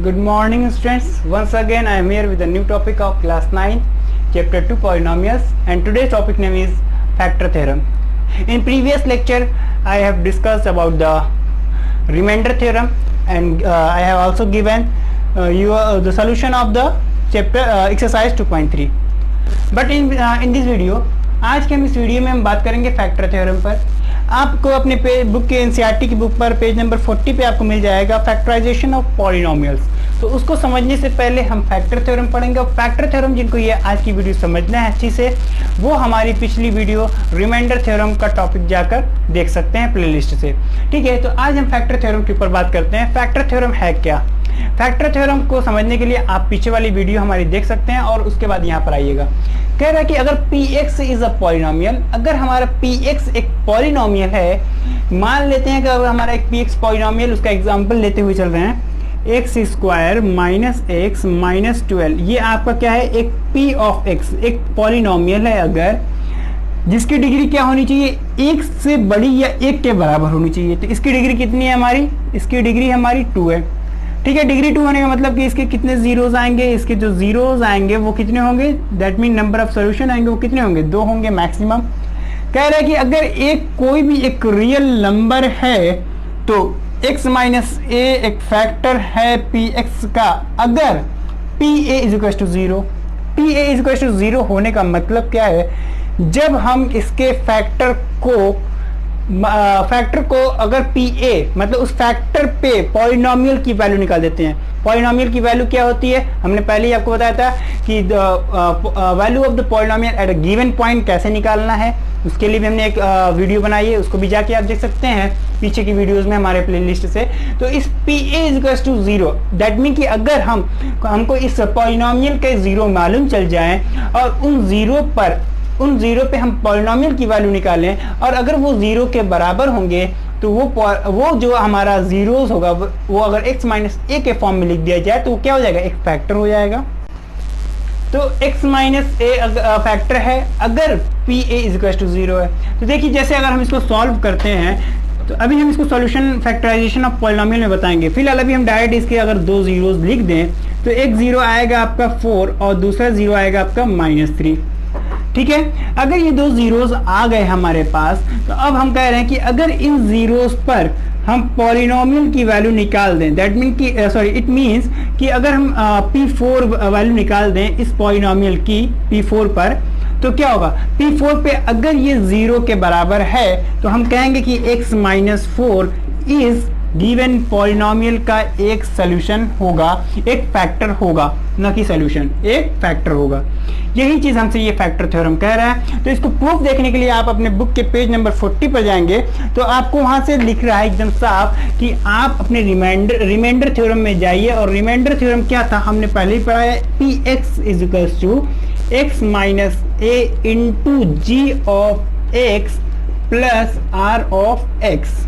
Good morning students. Once again I am here with a new topic of class 9 chapter 2 polynomials, and today's topic name is factor theorem. In previous lecture I have discussed about the remainder theorem, and I have also given you the solution of the chapter exercise 2.3. But in this video, आज के हम इस video में हम बात करेंगे factor theorem पर। आपको अपने बुक के एनसीईआरटी की बुक पर पेज नंबर 40 पे आपको मिल जाएगा फैक्टराइजेशन ऑफ पॉलिनोमियल्स। तो उसको समझने से पहले हम फैक्टर थ्योरम पढ़ेंगे, और फैक्टर थ्योरम जिनको ये आज की वीडियो समझना है अच्छी से, वो हमारी पिछली वीडियो रिमाइंडर थ्योरम का टॉपिक जाकर देख सकते हैं प्लेलिस्ट से। ठीक है, तो आज हम फैक्टर थ्योरम के ऊपर बात करते हैं। फैक्टर थ्योरम है क्या? फैक्टर थ्योरम को समझने के लिए आप पीछे वाली वीडियो हमारी देख सकते हैं, और उसके बाद यहाँ पर आइएगा। कह रहा है कि अगर Px इज अ पॉलिनोमियल, अगर हमारा Px एक पॉलिनोमियल है, मान लेते हैं कि अगर हमारा एक Px पॉलिनोमियल, उसका एग्जांपल लेते हुए चल रहे हैं, x square minus x minus 12, ये आपका क्या है? एक P ऑफ x एक पॉलिनोमियल है अगर, जिसकी डिग्री क्या होनी चाहिए? एक से बड़ी या एक के बराबर होनी चाहिए। तो इसकी डिग्री कितनी है हमारी? इसकी डिग्री हमारी 2 है। ठीक है, डिग्री 2 होने का मतलब कि इसके कितने जीरोज आएंगे? इसके जो जीरोज आएंगे वो कितने होंगे? That mean number of solution आएंगे वो कितने होंगे? 2 होंगे मैक्सिमम। कह रहा है कि अगर एक कोई भी एक रियल नंबर है तो x माइनस ए एक फैक्टर है px का, अगर pa is equal to 0। pa is equal to 0 होने का मतलब क्या है? जब हम इसके फैक्टर को अगर pa मतलब उस फैक्टर पे पॉलिनोमियल की वैल्यू निकाल देते हैं। पॉलिनोमियल की वैल्यू क्या होती है? हमने पहले ही आपको बताया था कि value of the polynomial at a given point कैसे निकालना है। उसके लिए भी हमने एक वीडियो बनाई है, उसको भी जाके आप देख सकते हैं पीछे की वीडियोस में हमारे प्लेलिस्ट से। तो इस pa is equal to 0, that mean कि अगर हमको इस पॉलिनोमियल के 0 मालूम चल जाए और उन जीरो पे हम पॉलिनोमियल की वैल्यू निकालें, और अगर वो 0 के बराबर होंगे तो वो जो हमारा जीरोस होगा वो अगर x माइनस ए के फॉर्म में लिख दिया जाए तो वो क्या हो जाएगा? एक फैक्टर हो जाएगा। तो x माइनस ए फैक्टर है अगर pa इज इक्वल टू 0 है। तो देखिए, जैसे अगर हम इसको सॉल्व करते हैं, तो अभी हम इसको सॉल्यूशन फैक्टराइजेशन ऑफ पॉलिनोमियल में बताएंगे। फिलहाल अभी हम डायरेक्ट इसके अगर 2 जीरोस लिख दें तो एक 0 आएगा आपका 4 और दूसरा 0 आएगा आपका -3। ठीक है, अगर ये 2 जीरोस आ गए हमारे पास, तो अब हम कह रहे हैं कि अगर इन जीरोस पर हम पॉलिनोमियल की वैल्यू निकाल दें, दैट मीन कि इट मीन्स कि अगर हम P4 वैल्यू निकाल दें इस पॉलिनोमियल की P4 पर, तो क्या होगा? P4 पे अगर ये 0 के बराबर है तो हम कहेंगे कि x minus 4 is given polynomial का एक सोल्यूशन होगा, एक फैक्टर होगा, न कि सोल्यूशन, एक फैक्टर होगा। यही चीज हमसे ये फैक्टर थ्योरम कह रहा है। तो इसको प्रूफ देखने के लिए आप अपने बुक के पेज नंबर 40 पर जाएंगे, तो आपको वहां से लिख रहा है एकदम साफ कि आप अपने रिमाइंडर थ्योरम में जाइए। और रिमाइंडर थ्योरम क्या था? हमने पहले ही पढ़ा है, px is equal to x minus A into G of X plus R of X.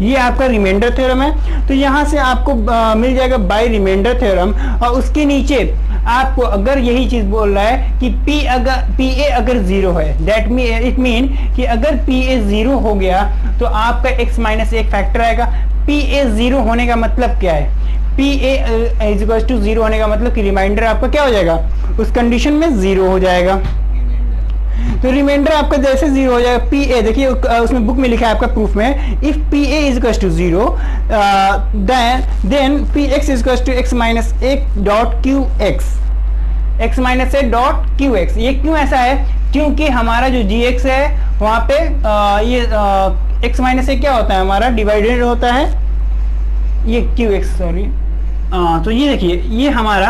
ये आपका रिमाइंडर थ्योरम है। तो यहाँ से आपको मिल जाएगा बाय रिमाइंडर थ्योरम, और उसके नीचे आपको अगर यही चीज बोल रहा है कि pa अगर 0 है, दैट मीन इट मीन कि अगर pa 0 हो गया तो आपका x माइनस एक फैक्टर आएगा। pa 0 होने का मतलब क्या है? pa इज इक्वल टू 0 होने का मतलब कि रिमाइंडर आपका क्या हो जाएगा? उस कंडीशन में 0 हो जाएगा। तो रिमाइंडर आपका जैसे 0 हो जाएगा, pa देखिए उसमें बुक में लिखा है आपका प्रूफ में, if pa is equal to 0 then px is equal to x minus A dot Q X, x minus A dot Q X. ये क्यों ऐसा है? क्योंकि हमारा जो gx है वहां पे ये x माइनस ए क्या होता है? हमारा डिवाइडेड होता है ये qx, सॉरी। तो ये देखिए, ये हमारा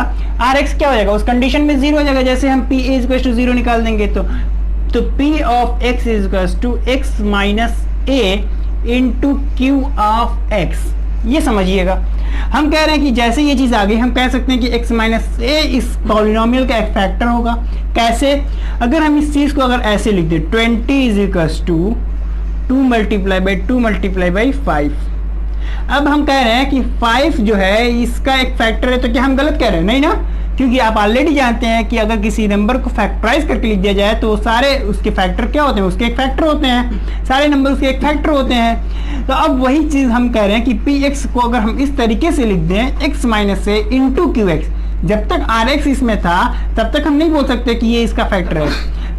rx क्या हो जाएगा? उस कंडीशन में 0 हो जाएगा। जैसे हम pa इज इक्वल टू 0 निकाल देंगे तो p of x is equal to x minus A into Q of x। ये समझिएगा, हम कह रहे हैं कि जैसे ये चीज आ गई, हम कह सकते हैं कि x माइनस ए इस पॉलिनोमियल का एक फैक्टर होगा। कैसे? अगर हम इस चीज को अगर ऐसे लिख दें, 20 is equal to 2 multiply by 5। अब हम कह रहे हैं कि 5 जो है इसका एक फैक्टर है, तो क्या हम गलत कह रहे हैं? नहीं ना, क्योंकि आप ऑलरेडी जानते हैं कि अगर किसी नंबर को फैक्टराइज करके लिख दिया जाए तो सारे उसके फैक्टर क्या होते हैं, उसके एक फैक्टर होते हैं, सारे नंबर उसके एक फैक्टर होते हैं। तो अब वही चीज हम कह रहे हैं कि पी एक्स को अगर हम इस तरीके से लिख दें x minus A into Q x, जब तक आर एक्स इसमें था तब तक हम नहीं बोल सकते कि ये इसका फैक्टर है,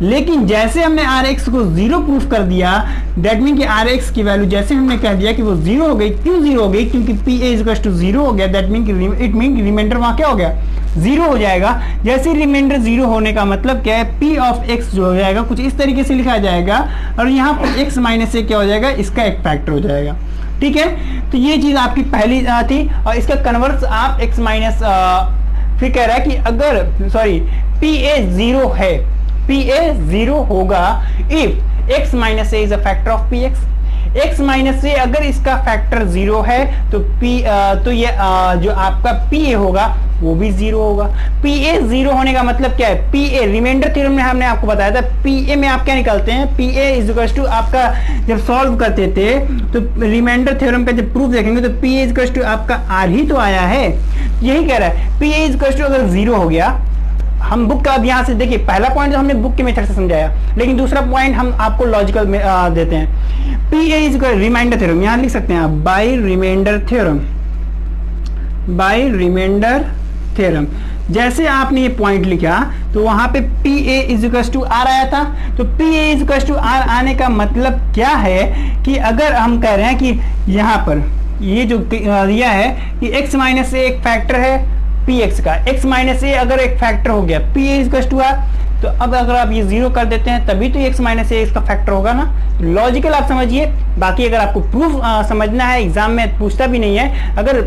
लेकिन जैसे हमने आर एक्स को जीरो प्रूफ कर दिया, दैट मीन कि आर एक्स की वैल्यू जैसे हमने कह दिया कि वो जीरो हो गई। क्यों जीरो हो गई? क्योंकि P A is to zero हो गया, that mean it mean reminder वहां क्या हो गया, जीरो हो जाएगा। जैसे रिमाइंडर जीरो होने का मतलब क्या है, पी ऑफ एक्स जो हो जाएगा कुछ इस तरीके से लिखा जाएगा, और यहाँ पर एक्स माइनस ए क्या हो जाएगा, इसका एक फैक्टर हो जाएगा। ठीक है, तो ये चीज आपकी पहली थी, और इसका कन्वर्स आप एक्स माइनस, फिर कह रहा है कि अगर सॉरी पी ए जीरो है, पी ए जीरो होगा if X minus A is a factor of P X, X minus A अगर इसका फैक्टर जीरो है तो तो ये जो आपका पी ए होगा वो भी जीरो होगा। पी ए जीरो होने का मतलब क्या है, पी ए रिमाइंडर थ्योरम में हमने आपको बताया था, पी ए में आप क्या निकालते हैं, P A is equal to आपका जब सॉल्व करते थे तो रिमाइंडर थ्योरम का जब प्रूफ देखेंगे तो P A is equal to आपका आर ही तो आया है, यही कह रहा है। P A is equal to अगर जीरो हो गया, हम बुक का अब यहाँ से देखिए, पहला पॉइंट तो हमने बुक के मेथड से समझाया, लेकिन दूसरा पॉइंट हम आपको लॉजिकल में देते हैं। P A is reminder theorem, यहाँ लिख सकते हैं आप by reminder theorem, by reminder theorem. जैसे आपने ये पॉइंट लिखा तो वहां पे P A is equal to R आया था, तो P A is equal to R आने का मतलब क्या है कि अगर हम कह रहे हैं कि यहाँ पर ये जो दिया है कि x माइनस ए एक फैक्टर है पी एक्स का, x माइनस ए अगर एक फैक्टर हो गया P A is to R, तो अब अगर आप ये जीरो कर देते हैं तभी तो x माइनस ए इसका फैक्टर होगा ना। लॉजिकल आप समझिए, बाकी अगर आपको प्रूफ समझना है, एग्जाम में पूछता भी नहीं है, अगर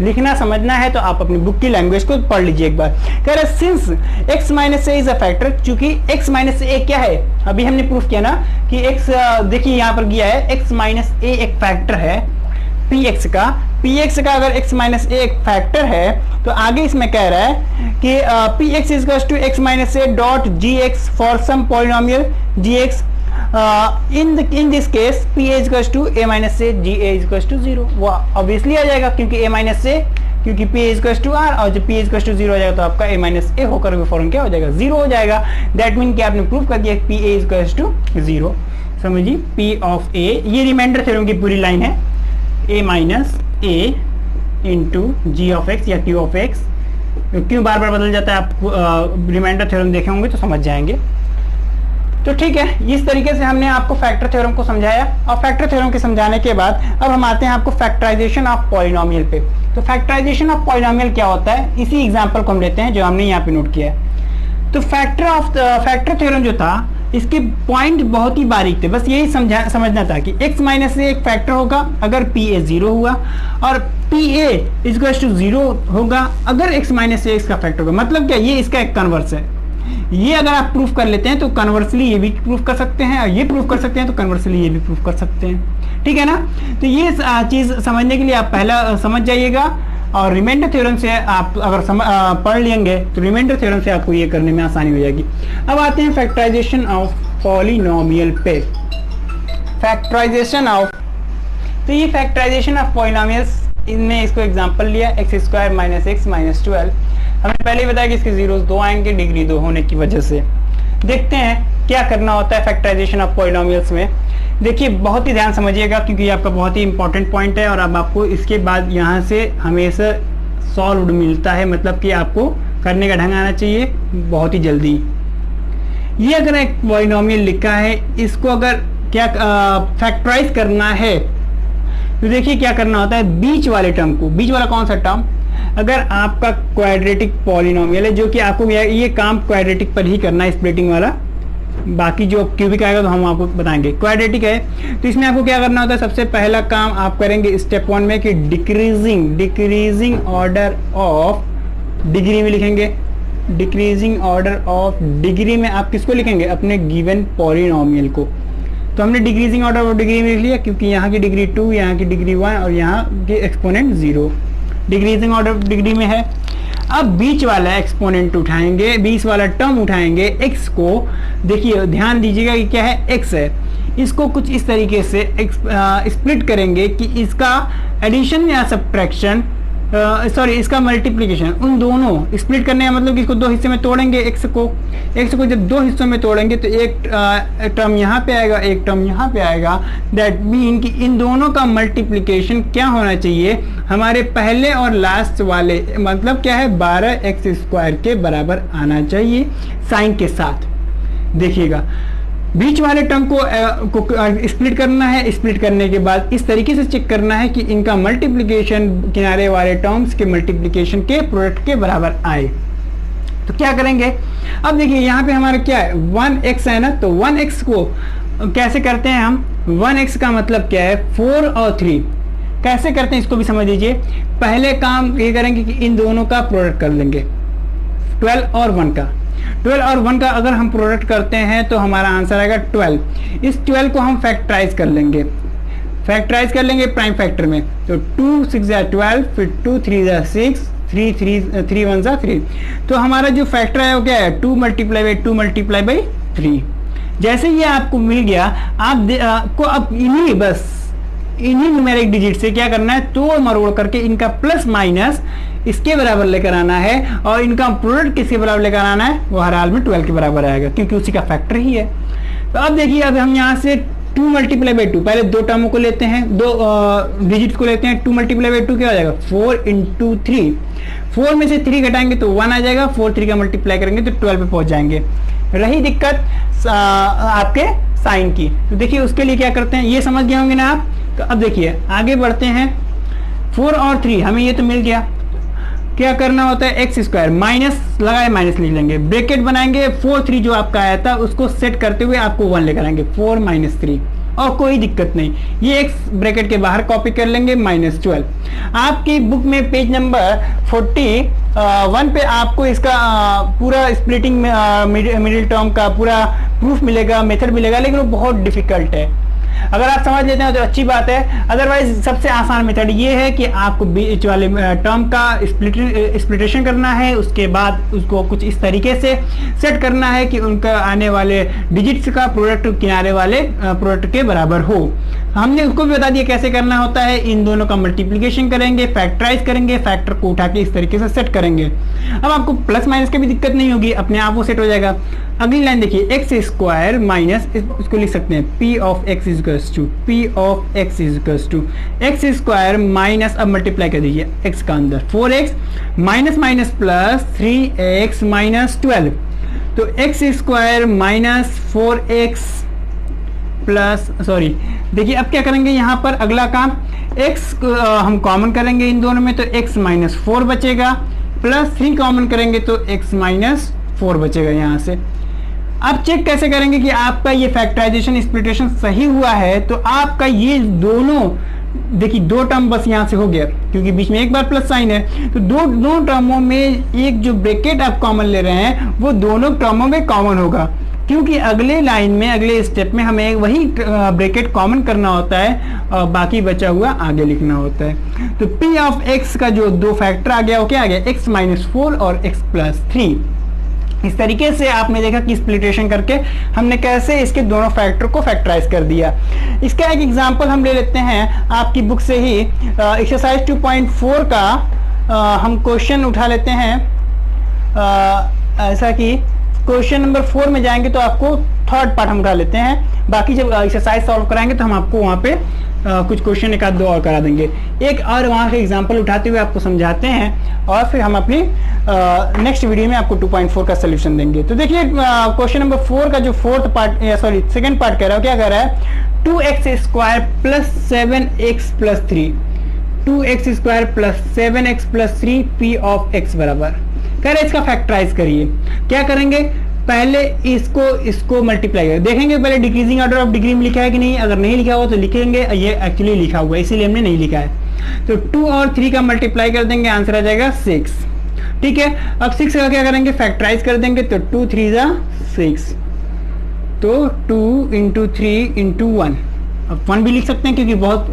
लिखना समझना है तो आप अपनी बुक की लैंग्वेज को पढ़ लीजिए एक बार। कह रहे since x minus A is a factor, चूंकि x माइनस ए क्या है, अभी हमने प्रूफ किया ना कि x, देखिए यहाँ पर दिया है x माइनस ए एक फैक्टर है px का, px का अगर x माइनस ए एक फैक्टर है तो आगे इसमें कह रहा है कि px is to x minus A dot gx for some polynomial gx, in this case p is to a minus A g a is to zero. वो ऑब्वियसली आ जाएगा क्योंकि a माइनस ए, क्योंकि p इज टू r, और जब p is to zero हो जाएगा तो आपका a माइनस ए होकर फॉर्म क्या हो जाएगा, जीरो हो जाएगा। दैट मीन कि आपने प्रूव कर दिया p इज टू जीरो। समझिए p ऑफ a, ये रिमाइंडर थ्योरम की पूरी लाइन है, a minus A into G of X या क्यू ऑफ एक्स। क्यों बार बार बदल जाता है, आप रिमाइंडर थ्योरम देखे होंगे तो समझ जाएंगे। तो ठीक है, इस तरीके से हमने आपको फैक्टर थ्योरम को समझाया, और फैक्टर थ्योरम के समझाने के बाद अब हम आते हैं आपको फैक्टराइजेशन ऑफ पॉलिनोमियल पे। तो फैक्टराइजेशन ऑफ पॉलिनोमियल क्या होता है, इसी एग्जाम्पल को हम लेते हैं जो हमने यहाँ पे नोट किया है। तो फैक्टर थ्योरम जो था इसके पॉइंट बहुत ही बारीक थे, बस यही समझना था कि x माइनस से एक फैक्टर होगा अगर पी ए जीरो हुआ, और P A is to zero होगा अगर x माइनस से x का फैक्टर होगा। मतलब क्या, ये इसका एक कन्वर्स है। ये अगर आप प्रूफ कर लेते हैं तो कन्वर्सली ये भी प्रूफ कर सकते हैं, और ये प्रूफ कर सकते हैं तो कन्वर्सली ये भी प्रूफ कर सकते हैं। ठीक है ना, तो ये चीज समझने के लिए आप पहला समझ जाइएगा, और रिमाइंडर थ्योरम से आप अगर पढ़ लेंगे तो रिमाइंडर थ्योरम से आपको ये करने में आसानी हो जाएगी। अब आते हैं फैक्टराइजेशन ऑफ पॉलिनोमियल पे। फैक्टराइजेशन ऑफ, तो ये फैक्टराइजेशन ऑफ पॉलिनोमियल्स, इनमें इसको एग्जांपल लिया x square minus x minus 12। हमने पहले ही बताया कि इसके जीरोस 2 आएंगे डिग्री 2 होने की वजह से। देखते हैं क्या करना होता है फैक्टराइजेशन ऑफ पॉलिनोमियल्स में। देखिए बहुत ही ध्यान समझिएगा क्योंकि ये आपका बहुत ही इंपॉर्टेंट पॉइंट है, और अब आपको इसके बाद यहाँ से हमेशा सॉल्व मिलता है, मतलब कि आपको करने का ढंग आना चाहिए बहुत ही जल्दी। ये अगर एक पॉलिनोमियल लिखा है, इसको अगर क्या फैक्टराइज करना है तो देखिए क्या करना होता है, बीच वाले टर्म को, बीच वाला कौन सा टर्म, अगर आपका क्वाड्रेटिक पॉलिनोमियल है, जो कि आपको ये काम क्वाड्रेटिक पर ही करना है, स्प्लिटिंग वाला, बाकी जो क्यूबिक आएगा तो हम आपको बताएंगे। क्वाड्रेटिक है तो इसमें आपको क्या करना होता है, सबसे पहला काम आप करेंगे स्टेप 1 में कि डिक्रीजिंग ऑर्डर ऑफ डिग्री में लिखेंगे। डिक्रीजिंग ऑर्डर ऑफ डिग्री में आप किसको लिखेंगे, अपने गिवन पॉलिनोमियल को। तो हमने डिक्रीजिंग ऑर्डर ऑफ डिग्री में लिख लिया क्योंकि यहाँ की डिग्री 2, यहाँ की डिग्री 1 और यहाँ के exponent 0 decreasing order of degree में है। अब बीच वाला एक्सपोनेंट उठाएंगे, बीच वाला टर्म उठाएंगे, x को देखिए ध्यान दीजिएगा कि क्या है, x है, इसको कुछ इस तरीके से स्प्लिट करेंगे कि इसका एडिशन या सब्ट्रैक्शन सॉरी इसका मल्टीप्लिकेशन, उन दोनों स्प्लिट करने का मतलब कि इसको दो हिस्से में तोड़ेंगे, x को जब दो हिस्सों में तोड़ेंगे तो एक टर्म यहाँ पे आएगा, एक टर्म यहाँ पे आएगा। दैट मीन कि इन दोनों का मल्टीप्लिकेशन क्या होना चाहिए, हमारे पहले और लास्ट वाले मतलब क्या है 12x² के बराबर आना चाहिए साइन के साथ। देखिएगा बीच वाले टर्म को स्प्लिट करना है, स्प्लिट करने के बाद इस तरीके से चेक करना है कि इनका मल्टीप्लिकेशन किनारे वाले टर्म्स के मल्टीप्लिकेशन के प्रोडक्ट के बराबर आए। तो क्या करेंगे, अब देखिए यहाँ पे हमारा क्या है 1x है ना, तो 1x को कैसे करते हैं हम, 1x का मतलब क्या है 4 और 3 कैसे करते हैं इसको भी समझ लीजिए। पहले काम ये करेंगे कि इन दोनों का प्रोडक्ट कर लेंगे, 12 और 1 का, 12 और 1 का अगर हम प्रोडक्ट करते हैं तो हमारा आंसर आएगा 12। इस 12 को हम फैक्टराइज कर लेंगे, प्राइम फैक्टर में, तो 2 6 12, फिर 2 3 6, 3 1 3। तो हमारा जो फैक्टर है वो क्या है 2 × 3। जैसे ये आपको मिल गया, आपको अब इन्हीं न्यूमेरिक डिजिट से क्या करना है, तोड़ मरोड़ करके इनका प्लस माइनस इसके बराबर लेकर आना है, और इनका प्रोडक्ट किसके बराबर लेकर आना है, वो हर हाल में 12 के बराबर आएगा क्योंकि उसी का फैक्टर ही है। तो अब देखिए, अब हम यहाँ से 2 × 2, पहले दो टर्मों को लेते हैं, दो डिजिट्स को लेते हैं। 2 × 2 क्या हो जाएगा 4 × 3, 4 में से 3 घटाएंगे तो 1 आ जाएगा, 4 3 का मल्टीप्लाई करेंगे तो 12 पे पहुंच जाएंगे। रही दिक्कत आपके साइन की, तो देखिए उसके लिए क्या करते हैं, ये समझ गए होंगे ना आप। तो अब देखिए आगे बढ़ते हैं, 4 और 3 हमें ये तो मिल गया, क्या करना होता है x² माइनस लगाए, माइनस लिख लेंगे, ब्रैकेट बनाएंगे, 4 3 जो आपका आया था उसको सेट करते हुए आपको 1 लेकर आएंगे, 4 - 3, और कोई दिक्कत नहीं, ये x ब्रैकेट के बाहर कॉपी कर लेंगे, -12। आपकी बुक में पेज नंबर 41 पे आपको इसका पूरा स्प्लिटिंग मिडिल टर्म का पूरा प्रूफ मिलेगा, मेथड मिलेगा, लेकिन वो बहुत डिफिकल्ट है। अगर आप समझ लेते हैं तो अच्छी बात है, अदरवाइज सबसे आसान मेथड ये है कि आपको बीच वाले टर्म का स्प्लिटेशन करना है, उसके बाद उसको कुछ इस तरीके से सेट करना है कि उनका आने वाले डिजिट्स का प्रोडक्ट किनारे वाले प्रोडक्ट के बराबर हो। हमने उसको भी बता दिया कैसे करना होता है, इन दोनों का मल्टीप्लिकेशन करेंगे, फैक्टराइज करेंगे, फैक्टर को उठा के इस तरीके से सेट करेंगे। अब आपको प्लस माइनस की भी दिक्कत नहीं होगी, अपने आप वो सेट हो जाएगा। अगली लाइन देखिए, x² माइनस, इसको लिख सकते हैं p of x x² minus, अब मल्टीप्लाई कर दीजिए x का अंदर 4x minus minus plus 3x - 12, तो x² minus 4x plus, sorry देखिए अब क्या करेंगे, यहाँ पर अगला काम x हम कॉमन करेंगे इन दोनों में, तो x - 4 बचेगा, प्लस 3 कॉमन करेंगे तो x - 4 बचेगा यहाँ से। अब चेक कैसे करेंगे कि आपका ये फैक्टराइजेशन स्प्लिटेशन सही हुआ है, तो आपका ये दोनों देखिए दो टर्म बस यहाँ से हो गया क्योंकि बीच में एक बार प्लस साइन है, तो दो टर्मों में एक जो ब्रैकेट आप कॉमन ले रहे हैं वो दोनों टर्मों में कॉमन होगा, क्योंकि अगले लाइन में अगले स्टेप में हमें वही ब्रैकेट कॉमन करना होता है और बाकी बचा हुआ आगे लिखना होता है। तो p ऑफ x का जो दो फैक्टर आ गया वो क्या आ गया, x - 4 और x + 3। इस तरीके से आपने देखा कि स्प्लिटेशन करके हमने कैसे इसके दोनों फैक्टर को फैक्टराइज कर दिया। इसका एक एग्जांपल हम ले लेते हैं आपकी बुक से ही, एक्सरसाइज 2.4 का हम क्वेश्चन उठा लेते हैं। ऐसा कि क्वेश्चन नंबर 4 में जाएंगे तो आपको थर्ड पार्ट हम उठा लेते हैं, बाकी जब एक्सरसाइज सॉल्व कराएंगे तो हम आपको वहाँ पे कुछ क्वेश्चन एक आध दो और करा देंगे, एक और वहाँ के एग्जांपल उठाते हुए आपको समझाते हैं और फिर हम अपनी नेक्स्ट वीडियो में आपको 2.4 का सोल्यूशन देंगे। तो देखिए क्वेश्चन नंबर 4 का जो सेकंड पार्ट कह रहा है, क्या कह रहा है, 2x² + 7x + 3, 2x² + 7x + 3 p of x बराबर, कह रहे इसका फैक्टराइज करिए। क्या करेंगे, पहले इसको मल्टीप्लाई करें, देखेंगे पहले डिक्रीजिंग ऑर्डर ऑफ डिग्री में लिखा है कि नहीं, अगर नहीं लिखा हुआ तो लिखेंगे, ये एक्चुअली लिखा हुआ है इसीलिए हमने नहीं लिखा है। तो 2 और 3 का मल्टीप्लाई कर देंगे, आंसर आ जाएगा 6। ठीक है, अब 6 का क्या करेंगे, फैक्टराइज कर देंगे, तो 2 3 = 6, तो 2 × 3 × 1, अब 1 भी लिख सकते हैं क्योंकि बहुत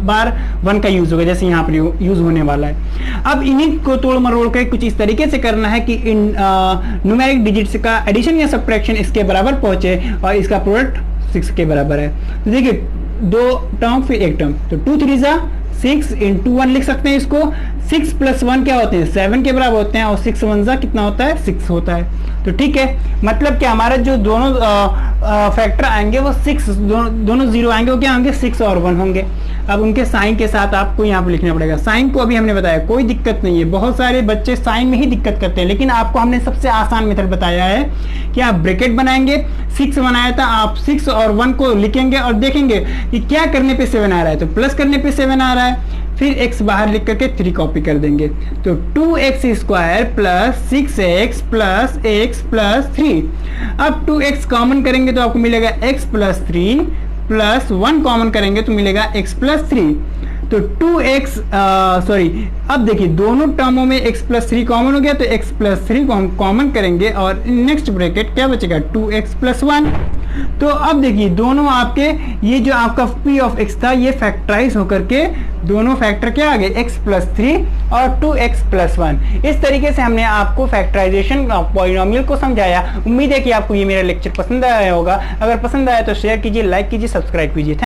बार 1 का यूज होगा, जैसे यहाँ पर यूज होने वाला है। अब इन्हीं को तोड़ मरोड़ के कुछ इस तरीके से करना है कि इन न्यूमेरिक डिजिट्स का एडिशन या सब्ट्रैक्शन इसके बराबर पहुंचे और इसका प्रोडक्ट 6 के बराबर है। तो देखिए दो टर्म फिर एक टर्म, तो 2 3 = 6 इंटू 1 लिख सकते हैं इसको। 6 प्लस 1 क्या होते हैं 7 के बराबर होते हैं, और 6 1 जा कितना होता है 6 होता है। तो ठीक है, मतलब कि हमारा जो दोनों फैक्टर आएंगे वो 6 दोनों जीरो आएंगे, वो क्या होंगे 6 और 1 होंगे। अब उनके साइन के साथ आपको यहाँ पे लिखना पड़ेगा। साइन को अभी हमने बताया कोई दिक्कत नहीं है, बहुत सारे बच्चे साइन में ही दिक्कत करते हैं, लेकिन आपको हमने सबसे आसान मेथड बताया है कि आप ब्रैकेट बनाएंगे। 6 बनाया था, आप 6 और 1 को लिखेंगे और देखेंगे कि क्या करने पे 7 आ रहा है, तो प्लस करने पे 7 आ रहा है, फिर x बाहर लिख करके 3 कॉपी कर देंगे। तो 2x square plus 6x plus x plus 3। अब 2x कॉमन करेंगे तो आपको मिलेगा x प्लस 3 प्लस 1 कॉमन करेंगे तो मिलेगा x प्लस 3। तो 2x अब देखिए दोनों टर्मों में x प्लस 3 कॉमन हो गया, तो x प्लस 3 को हम कॉमन करेंगे और नेक्स्ट ब्रैकेट क्या बचेगा 2x प्लस 1। तो अब देखिए दोनों आपके ये जो आपका p ऑफ x था ये फैक्टराइज होकर के दोनों फैक्टर क्या आ गए x प्लस 3 और 2x प्लस 1। इस तरीके से हमने आपको फैक्टराइजेशन पॉलिनोमियल को समझाया। उम्मीद है कि आपको ये मेरा लेक्चर पसंद आया होगा। अगर पसंद आया तो शेयर कीजिए, लाइक कीजिए, सब्सक्राइब कीजिए।